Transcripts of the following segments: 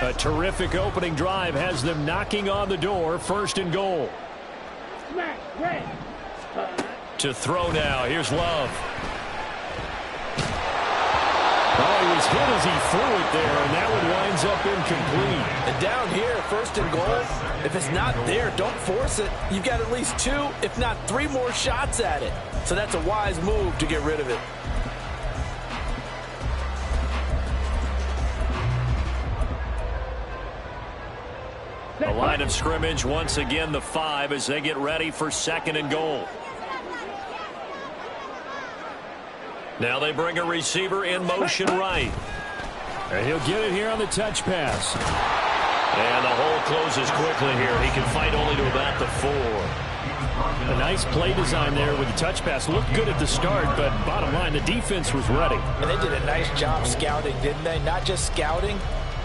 A terrific opening drive has them knocking on the door. 1st and goal. To throw now. Here's Love. Oh, he was hit as he threw it there, and that one winds up incomplete. And down here, 1st and goal, if it's not there, don't force it. You've got at least 2, if not 3 more shots at it. So that's a wise move to get rid of it. The line of scrimmage, once again, the 5 as they get ready for 2nd and goal. Now they bring a receiver in motion right. And he'll get it here on the touch pass. And the hole closes quickly here. He can fight only to about the 4. A nice play design there with the touch pass. Looked good at the start, but bottom line, the defense was ready. And they did a nice job scouting, didn't they? Not just scouting,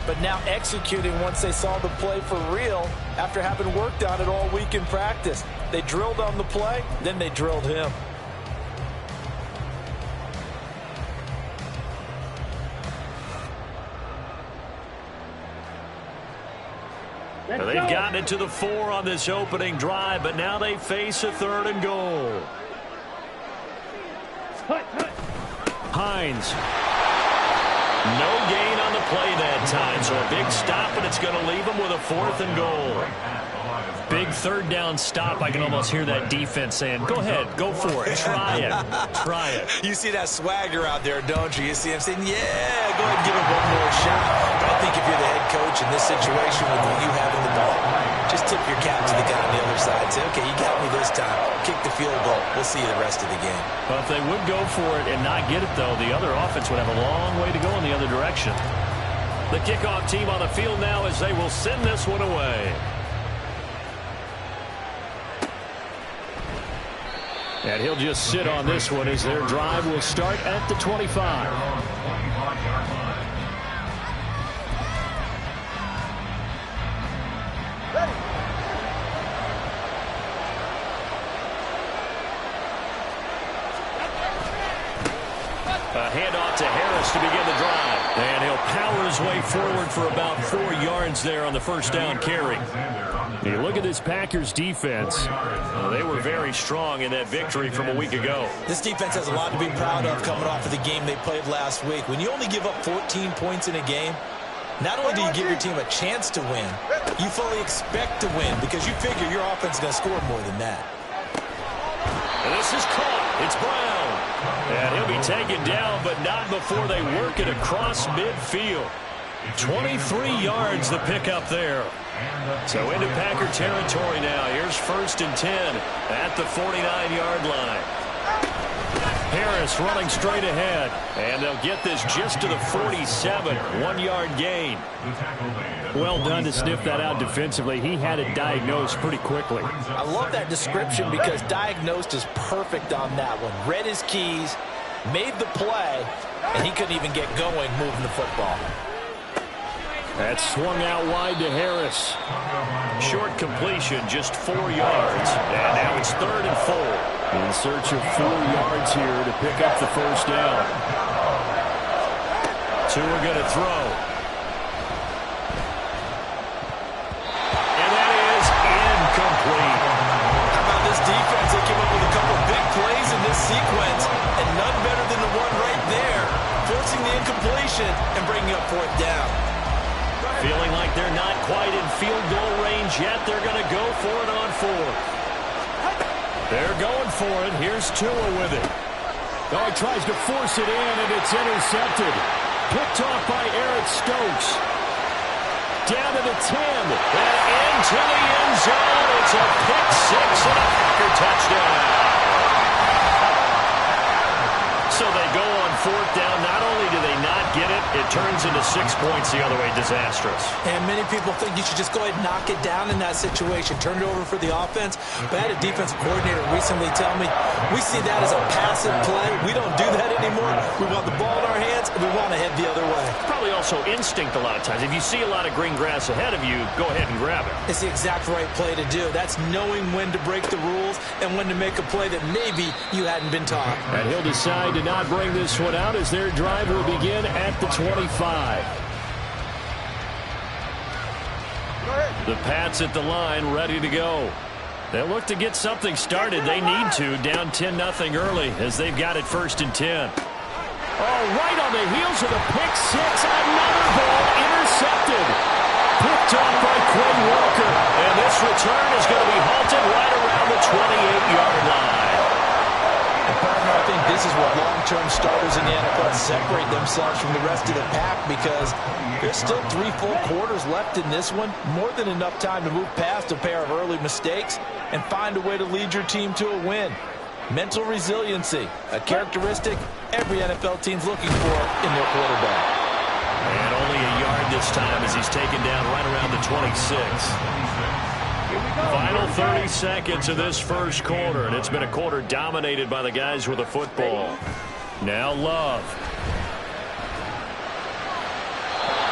but now executing once they saw the play for real after having worked on it all week in practice. They drilled on the play, then they drilled him. They've gotten it to the 4 on this opening drive, but now they face a 3rd and goal. Hines. No gain on the play that time, so a big stop, and it's going to leave them with a 4th and goal. Big 3rd down stop. I can almost hear that defense saying, go ahead, go for it, try it, try it. You see that swagger out there, don't you? You see him saying, yeah, go ahead and give it one more shot. But I think if you're the head coach in this situation with you having the ball, just tip your cap to the guy on the other side. Say, okay, you got me this time. Kick the field goal. We'll see you the rest of the game. Well, if they would go for it and not get it, though, the other offense would have a long way to go in the other direction. The kickoff team on the field now as they will send this one away. And he'll just sit on this one as their drive will start at the 25. A handoff to Harris to begin the drive. And he'll power his way forward for about 4 yards there on the 1st down carry. You look at this Packers defense. They were very strong in that victory from a week ago. This defense has a lot to be proud of coming off of the game they played last week. When you only give up 14 points in a game, not only do you give your team a chance to win, you fully expect to win because you figure your offense is going to score more than that. And this is caught. It's Brown. And he'll be taken down, but not before they work it across midfield. 23 yards the pickup there. So into Packer territory now. Here's 1st and 10 at the 49-yard line. Harris running straight ahead. And they'll get this just to the 47. 1-yard gain. Well done to sniff that out defensively. He had it diagnosed pretty quickly. I love that description because diagnosed is perfect on that one. Read his keys, made the play, and he couldn't even get going moving the football. That swung out wide to Harris. Short completion, just 4 yards. And now it's 3rd and 4. In search of 4 yards here to pick up the 1st down. 2 are going to throw. And that is incomplete. How about this defense? They came up with a couple of big plays in this sequence, and none better than the one right there, forcing the incompletion and bringing up 4th down. Feeling like they're not quite in field goal range yet. They're going to go for it on 4th. They're going for it. Here's Tua with it. Oh, he tries to force it in, and it's intercepted. Picked off by Eric Stokes. Down to the 10. And into the end zone. It's a pick 6 and a Packer touchdown. So they go on 4th down. Not only do they not get it, it turns into 6 points the other way. Disastrous. And many people think you should just go ahead and knock it down in that situation. Turn it over for the offense. But I had a defensive coordinator recently tell me, we see that as a passive play. We don't do that anymore. We want the ball in our hands, and we want to head the other way. Probably also instinct a lot of times. If you see a lot of green grass ahead of you, go ahead and grab it. It's the exact right play to do. That's knowing when to break the rules and when to make a play that maybe you hadn't been taught. And he'll decide to not bring this one out as their drive will begin at the 25. The Pats at the line, ready to go. They'll look to get something started. They need to, down 10-0 early as they've got it 1st and 10. Oh, right on the heels of the pick six. Another ball intercepted. Picked off by Quinn Walker. And this return is going to be halted right around the 28-yard line. And partner, I think this is what long-term starters in the NFL separate themselves from the rest of the pack, because there's still 3 full quarters left in this one. More than enough time to move past a pair of early mistakes and find a way to lead your team to a win. Mental resiliency, a characteristic every NFL team's looking for in their quarterback. And only a yard this time as he's taken down right around the 26. Final 30 seconds of this first quarter, and it's been a quarter dominated by the guys with the football. Now Love.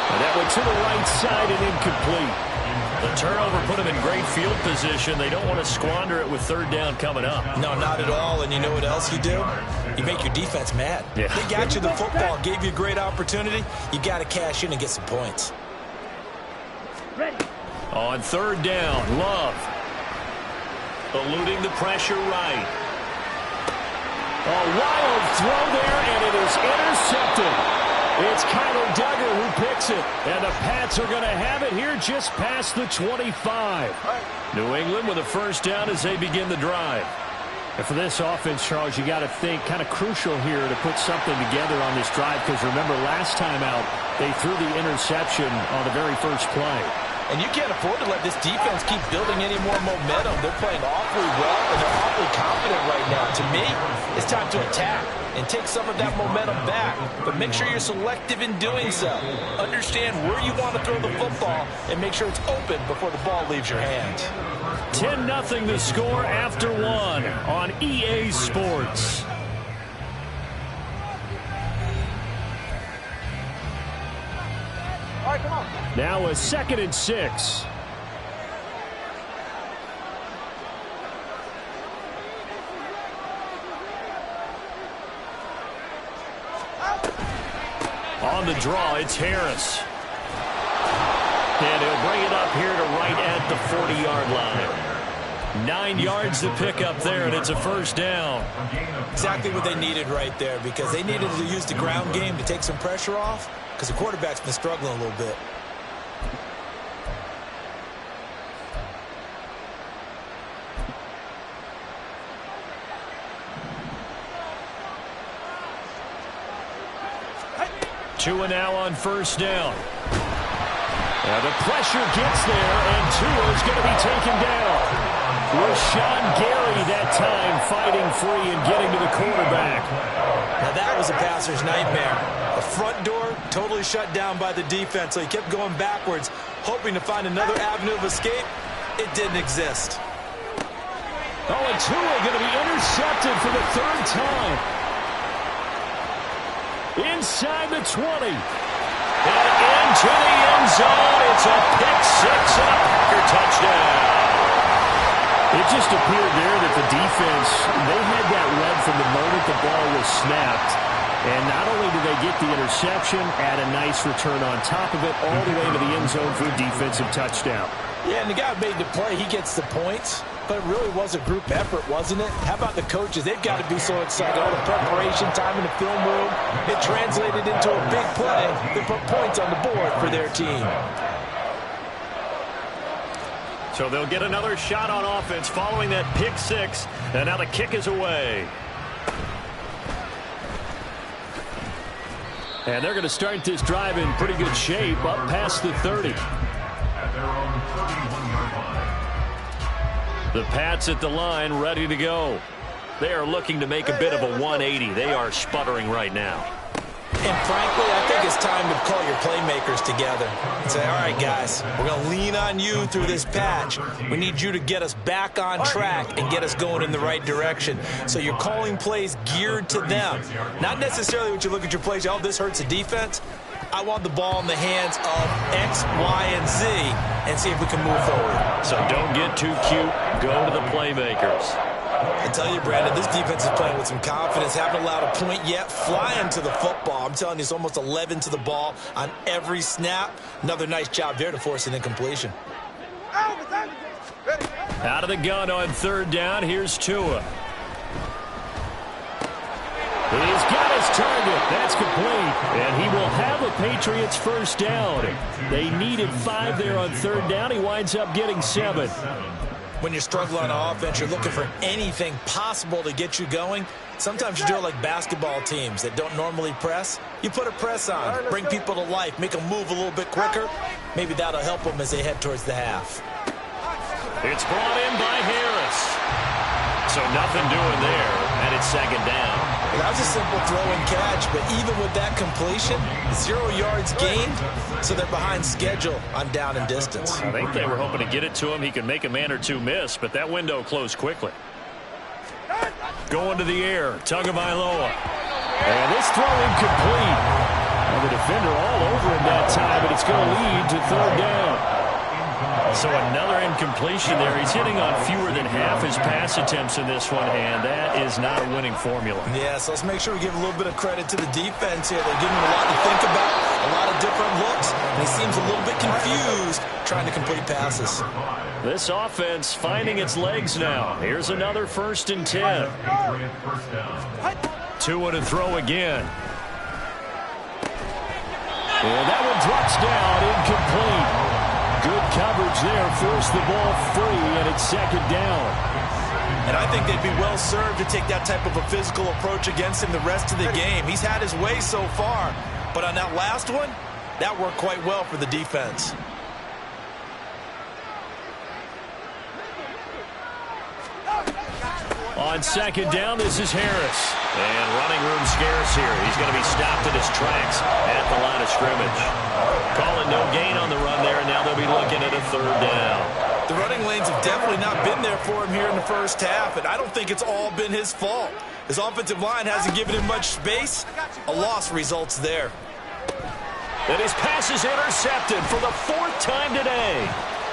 And that went to the right side and incomplete. The turnover put him in great field position. They don't want to squander it with 3rd down coming up. No, not at all. And you know what else you do? You make your defense mad. Yeah. They got you the football, gave you a great opportunity. You got to cash in and get some points. Ready. On 3rd down, Love. Eluding the pressure right. A wild throw there, and it is intercepted. It's Kyler Duggar who picks it. And the Pats are going to have it here just past the 25. New England with a 1st down as they begin the drive. And for this offense, Charles, you got to think kind of crucial here to put something together on this drive, because remember last time out they threw the interception on the very first play. And you can't afford to let this defense keep building any more momentum. They're playing awfully well, and they're awfully confident right now. To me, it's time to attack and take some of that momentum back. But make sure you're selective in doing so. Understand where you want to throw the football and make sure it's open before the ball leaves your hands. 10-0 the score after 1 on EA Sports. All right, come on. Now a 2nd and 6. On the draw, it's Harris. And he'll bring it up here to right at the 40-yard line. 9 yards to pick up there, and it's a 1st down. Exactly what they needed right there, because they needed to use the ground game to take some pressure off, because the quarterback's been struggling a little bit. Tua now on 1st down. Now the pressure gets there, and Tua is going to be taken down. Rashawn Gary that time fighting free and getting to the quarterback. Now that was a passer's nightmare. The front door totally shut down by the defense, so he kept going backwards, hoping to find another avenue of escape. It didn't exist. Oh, and Tua going to be intercepted for the 3rd time. Inside the 20. And into the end zone. It's a pick six and a Packer touchdown. It just appeared there that the defense, they had that read from the moment the ball was snapped. And not only did they get the interception, add a nice return on top of it, all the way to the end zone for a defensive touchdown. Yeah, and the guy made the play. He gets the points. But it really was a group effort, wasn't it? How about the coaches? They've got to be so excited. All the preparation time in the film room, it translated into a big play that put points on the board for their team. So they'll get another shot on offense following that pick six. And now the kick is away. And they're going to start this drive in pretty good shape up past the 30. The Pats at the line, ready to go. They are looking to make a bit of a 180. They are sputtering right now. And frankly, I think it's time to call your playmakers together and say, all right, guys, we're going to lean on you through this patch. We need you to get us back on track and get us going in the right direction. So you're calling plays geared to them. Not necessarily when you look at your plays, oh, this hurts the defense. I want the ball in the hands of X, Y, and Z and see if we can move forward. So don't get too cute. Go to the playmakers. I tell you, Brandon, this defense is playing with some confidence. Haven't allowed a point yet. Flying to the football. I'm telling you, it's almost 11 to the ball on every snap. Another nice job there to force an incompletion. Out of the gun on third down. Here's Tua. He's got his target. That's complete. And he will have a Patriots first down. They needed 5 there on third down. He winds up getting 7. When you're struggling on offense, you're looking for anything possible to get you going. Sometimes you do it like basketball teams that don't normally press. You put a press on, bring people to life, make them move a little bit quicker. Maybe that'll help them as they head towards the half. It's brought in by Harris. So nothing doing there, and it's second down. That was a simple throw and catch, but even with that completion, 0 yards gained, so they're behind schedule on down and distance. I think they were hoping to get it to him. He could make a man or two miss, but that window closed quickly. Going to the air, Tagovailoa. And this throw incomplete. And the defender all over him that time, but it's going to lead to third down. So another incompletion there. He's hitting on fewer than half his pass attempts in this one, and that is not a winning formula. Yeah, so let's make sure we give a little bit of credit to the defense here. They're giving him a lot to think about, a lot of different looks, and he seems a little bit confused trying to complete passes. This offense finding its legs now. Here's another 1st and 10. Tua to throw again. And that one drops down, incomplete. Good coverage there, forced the ball free, and it's second down. And I think they'd be well served to take that type of a physical approach against him the rest of the game. He's had his way so far, but on that last one, that worked quite well for the defense. On second down, this is Harris. And running room scarce here. He's going to be stopped in his tracks at the line of scrimmage. Calling no gain on the run there, and now they'll be looking at a third down. The running lanes have definitely not been there for him here in the first half, and I don't think it's all been his fault. His offensive line hasn't given him much space. A loss results there. And his pass is intercepted for the 4th time today.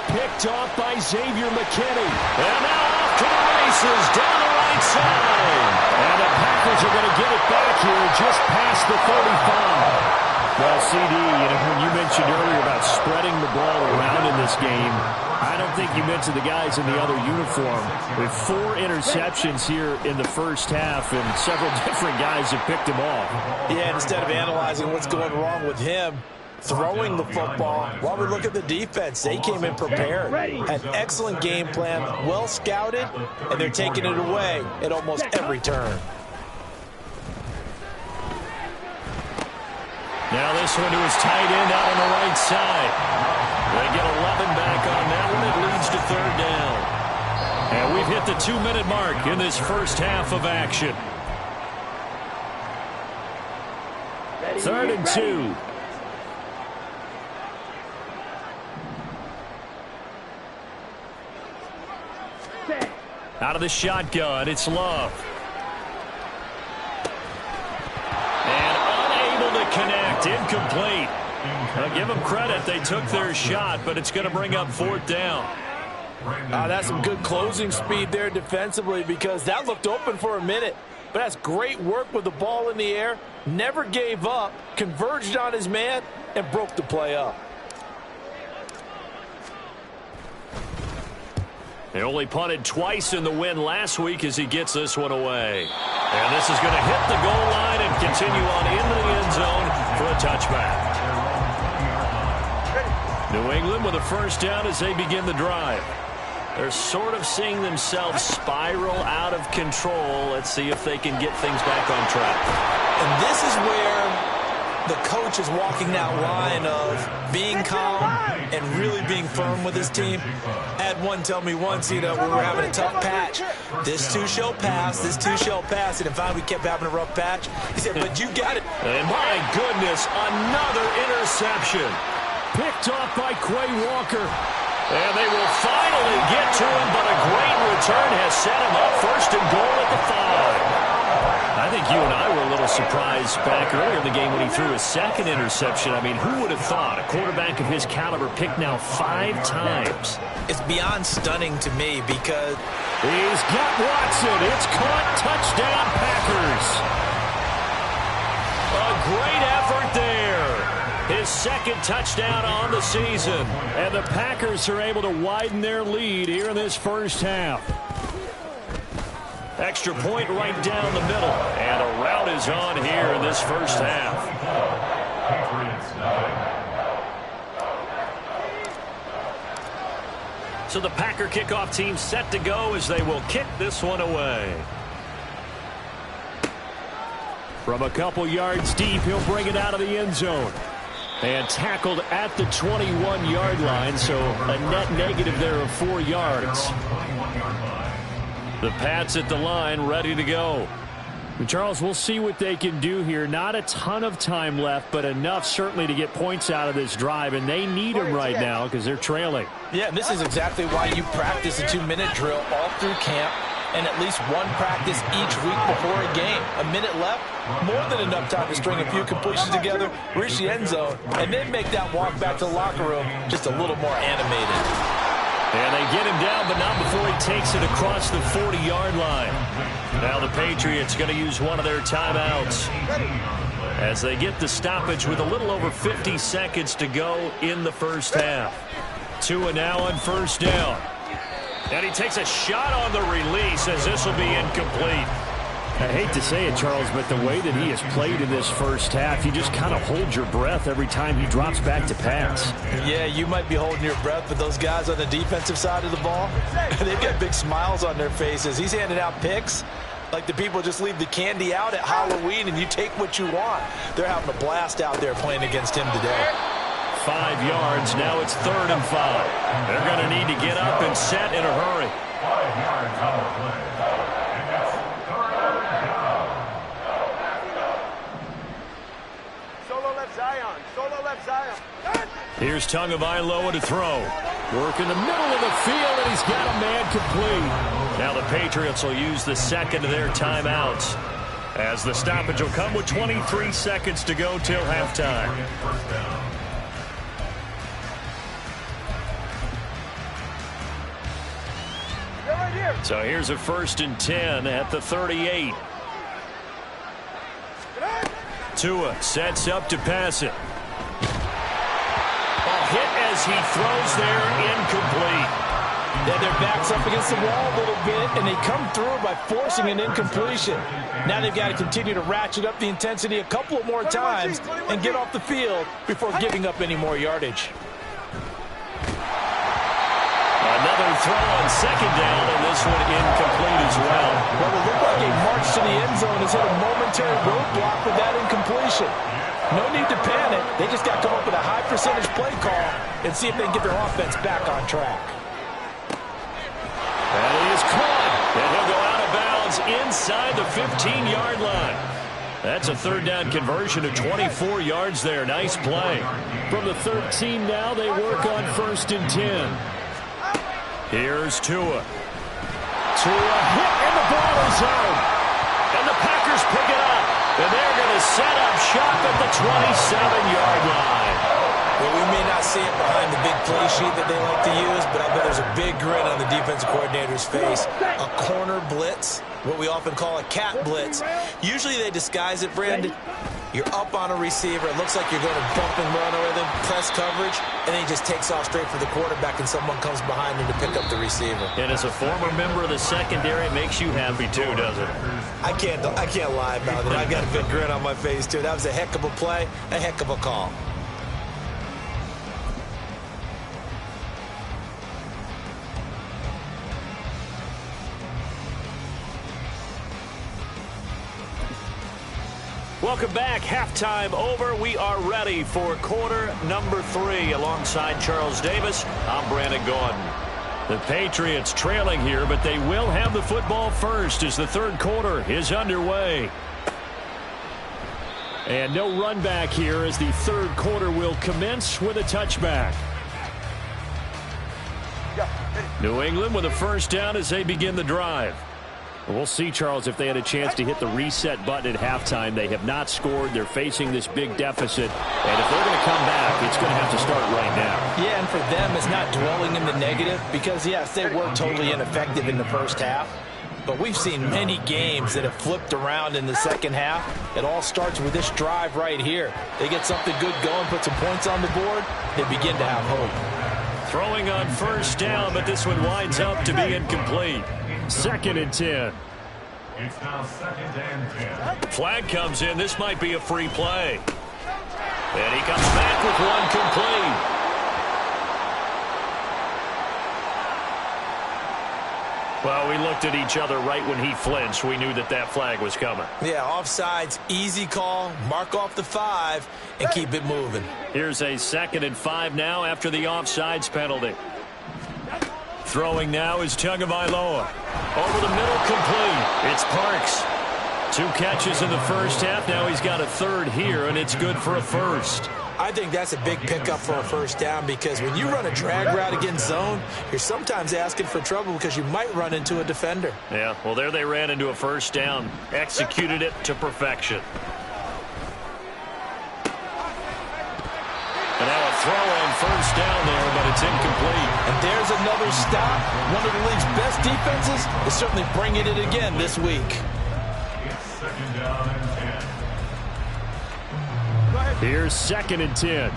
Picked off by Xavier McKinney. And now off to the races down the right side. And the Packers are going to get it back here just past the 35. Well, CD, when you mentioned earlier about spreading the ball around in this game, I don't think you mentioned the guys in the other uniform. With 4 interceptions here in the first half, and several different guys have picked him off. Yeah, instead of analyzing what's going wrong with him, throwing the football, while we look at the defense, they came in prepared. Had an excellent game plan, well scouted, and they're taking it away at almost every turn. Now this one to his tight end out on the right side. They get 11 back on that one. It leads to third down. And we've hit the 2-minute mark in this first half of action. 3rd and 2. Out of the shotgun, it's Love. And unable to connect, incomplete. I'll give them credit, they took their shot, but it's going to bring up 4th down. That's some good closing speed there defensively, because that looked open for a minute. But that's great work with the ball in the air. Never gave up, converged on his man, and broke the play up. They only punted twice in the win last week as he gets this one away. And this is going to hit the goal line and continue on into the end zone for a touchback. New England with a first down as they begin the drive. They're sort of seeing themselves spiral out of control. Let's see if they can get things back on track. And this is where the coach is walking that line of being calm and really being firm with his team. I had one tell me once, we were having a tough patch. This too shall pass, this too shall pass. And finally we kept having a rough patch. He said, but you got it. And my goodness, another interception. Picked off by Quay Walker. And they will finally get to him, but a great return has set him up 1st and goal at the 5. I think you and I were a little surprised back earlier in the game when he threw his 2nd interception. I mean, who would have thought a quarterback of his caliber picked now 5 times? It's beyond stunning to me because he's got Watson. It's caught. Touchdown, Packers. A great effort there. His second touchdown on the season. And the Packers are able to widen their lead here in this first half. Extra point right down the middle. And a rout is on here in this first half. So the Packer kickoff team set to go as they will kick this one away. From a couple yards deep, he'll bring it out of the end zone. And tackled at the 21-yard line, so a net negative there of 4 yards. The Pats at the line, ready to go. Charles, we'll see what they can do here. Not a ton of time left, but enough certainly to get points out of this drive, and they need them right now because they're trailing. Yeah, and this is exactly why you practice a 2-minute drill all through camp and at least one practice each week before a game. A minute left, more than enough time to string a few completions together, reach the end zone, and then make that walk back to the locker room just a little more animated. And they get him down, but not before he takes it across the 40-yard line. Now the Patriots going to use one of their timeouts as they get the stoppage with a little over 50 seconds to go in the first half. Tua now on first down. And he takes a shot on the release as this will be incomplete. I hate to say it, Charles, but the way that he has played in this first half, you just kind of hold your breath every time he drops back to pass. Yeah, you might be holding your breath, but those guys on the defensive side of the ball, they've got big smiles on their faces. He's handing out picks like the people just leave the candy out at Halloween and you take what you want. They're having a blast out there playing against him today. 5 yards. Now it's 3rd and 5. They're going to need to get up and set in a hurry. 5 yards on the play. And that's 3rd down. Solo left Zion. Solo left Zion. Here's Tagovailoa to throw. Work in the middle of the field, and he's got a man complete. Now the Patriots will use the second of their timeouts, as the stoppage will come with 23 seconds to go till halftime. So here's a 1st and 10 at the 38. Tua sets up to pass it. Hit as he throws there, incomplete. Yeah, their back's up against the wall a little bit, and they come through by forcing an incompletion. Now they've got to continue to ratchet up the intensity a couple of more times and get off the field before giving up any more yardage. Another throw on 2nd down, and this one incomplete as well. Well, it looked like a march to the end zone has hit a momentary roadblock with that incompletion. No need to panic. They just got to come up with a high percentage play call and see if they can get their offense back on track. And he is caught. And he'll go out of bounds inside the 15-yard line. That's a 3rd down conversion of 24 yards there. Nice play. From the 13 now, they work on 1st and 10. Here's Tua. Tua hit, and the ball is out. And the Packers pick it up. And they're going to set up shop at the 27-yard line. Well, we may not see it behind the big play sheet that they like to use, but I bet there's a big grin on the defensive coordinator's face. A corner blitz, what we often call a cat blitz. Usually they disguise it, Brandon. You're up on a receiver. It looks like you're going to bump and run over them, press coverage, and then he just takes off straight for the quarterback, and someone comes behind him to pick up the receiver. And as a former member of the secondary, it makes you happy too, doesn't it? I can't lie about it. I've got a big grin on my face, too. That was a heck of a play, a heck of a call. Welcome back. Halftime over. We are ready for quarter number 3. Alongside Charles Davis, I'm Brandon Gordon. The Patriots trailing here, but they will have the football first as the 3rd quarter is underway. And no run back here as the 3rd quarter will commence with a touchback. New England with a 1st down as they begin the drive. We'll see, Charles, if they had a chance to hit the reset button at halftime. They have not scored. They're facing this big deficit. And if they're going to come back, it's going to have to start right now. Yeah, and for them, it's not dwelling in the negative because, yes, they were totally ineffective in the first half. But we've seen many games that have flipped around in the second half. It all starts with this drive right here. They get something good going, put some points on the board, they begin to have hope. Throwing on first down, but this one winds up to be incomplete. 2nd and 10. It's now 2nd and 10. Flag comes in. This might be a free play. And he comes back with one complete. Well, we looked at each other right when he flinched. We knew that that flag was coming. Yeah, offsides, easy call, mark off the 5, and keep it moving. Here's a 2nd and 5 now after the offsides penalty. Throwing now is Tagovailoa. Over the middle, complete. It's Parks. 2 catches in the first half. Now he's got a 3rd here, and it's good for a 1st. I think that's a big pickup for a 1st down because when you run a drag route against zone, you're sometimes asking for trouble because you might run into a defender. Yeah, well, there they ran into a 1st down. Executed it to perfection. And now a throw on 1st down there, but it's incomplete. And there's another stop. One of the league's best defenses is certainly bringing it again this week. It's 2nd down and 10. Here's 2nd and 10.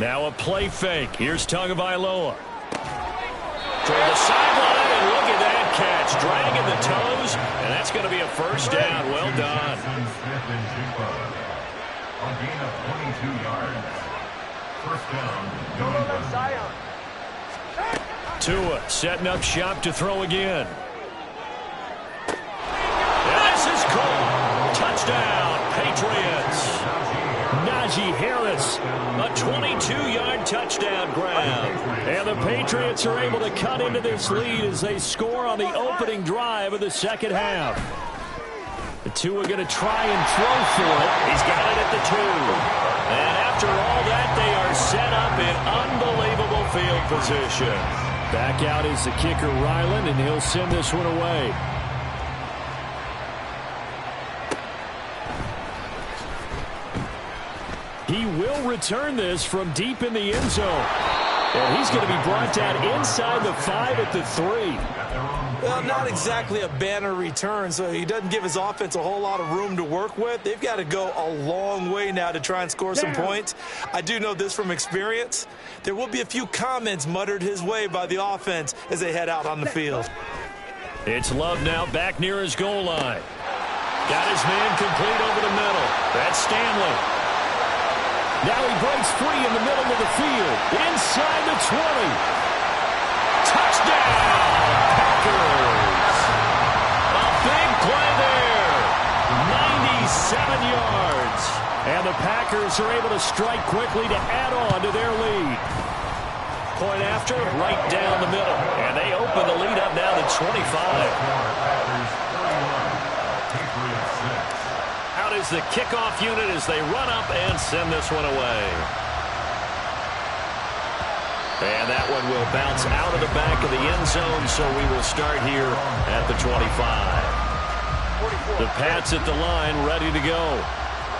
Now a play fake. Here's Tagovailoa. Toward the sideline, and look at that catch. Dragging the toes, and that's going to be a 1st down. Well done. Smith and Jigba. A gain of 22 yards. 1st down, New England. Tua setting up shop to throw again. And this is caught. Touchdown, Patriots. Najee Harris, a 22-yard touchdown grab. And the Patriots are able to cut into this lead as they score on the opening drive of the second half. The Tua going to try and throw for it. He's got it at the 2. And after all that, they are set up in unbelievable field position. Back out is the kicker, Ryland, and he'll send this one away. He will return this from deep in the end zone. And he's going to be brought down inside the 5 at the 3. Well, not exactly a banner return, so he doesn't give his offense a whole lot of room to work with. They've got to go a long way now to try and score some points. I do know this from experience. There will be a few comments muttered his way by the offense as they head out on the field. It's Love now back near his goal line. Got his man complete over the middle. That's Stanley. Now he breaks free in the middle of the field. Inside the 20. Touchdown, Packers. A big play there. 97 yards. And the Packers are able to strike quickly to add on to their lead. Point after, right down the middle. And they open the lead up now to 25. Out is the kickoff unit as they run up and send this one away. And that one will bounce out of the back of the end zone, so we will start here at the 25. The Pats at the line, ready to go.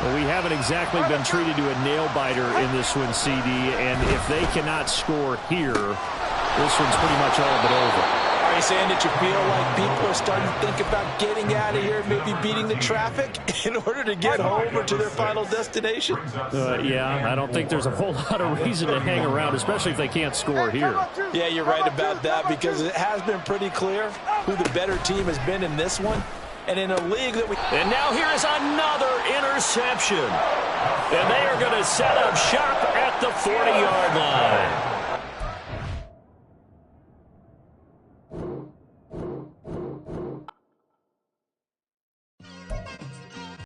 Well, we haven't exactly been treated to a nail-biter in this one, CD, and if they cannot score here, this one's pretty much all but over. Are you saying that you feel like people are starting to think about getting out of here, maybe beating the traffic in order to get home or to their final destination? Yeah, I don't think there's a whole lot of reason to hang around, especially if they can't score here. Yeah, you're right about that because it has been pretty clear who the better team has been in this one. And in a league that we... And now here is another interception. And they are going to set up shop at the 40-yard line.